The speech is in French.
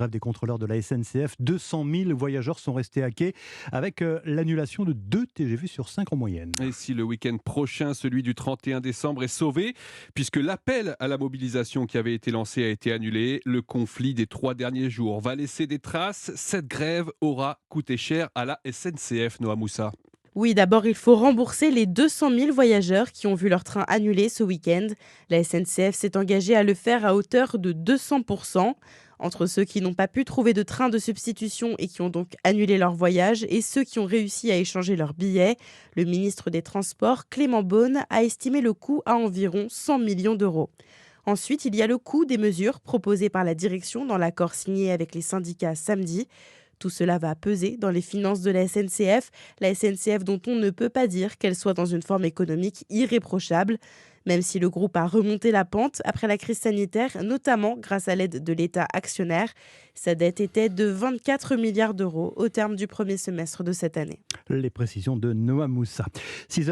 Bref, des contrôleurs de la SNCF, 200 000 voyageurs sont restés à quai avec l'annulation de 2 TGV sur 5 en moyenne. Et si le week-end prochain, celui du 31 décembre, est sauvé, puisque l'appel à la mobilisation qui avait été lancé a été annulé, le conflit des 3 derniers jours va laisser des traces. Cette grève aura coûté cher à la SNCF, Noah Moussa. Oui, d'abord, il faut rembourser les 200 000 voyageurs qui ont vu leur train annulé ce week-end. La SNCF s'est engagée à le faire à hauteur de 200%. Entre ceux qui n'ont pas pu trouver de train de substitution et qui ont donc annulé leur voyage et ceux qui ont réussi à échanger leurs billets, le ministre des Transports, Clément Beaune, a estimé le coût à environ 100 millions d'euros. Ensuite, il y a le coût des mesures proposées par la direction dans l'accord signé avec les syndicats samedi. Tout cela va peser dans les finances de la SNCF dont on ne peut pas dire qu'elle soit dans une forme économique irréprochable, même si le groupe a remonté la pente après la crise sanitaire, notamment grâce à l'aide de l'État actionnaire. Sa dette était de 24 milliards d'euros au terme du premier semestre de cette année. Les précisions de Noah Moussa. 6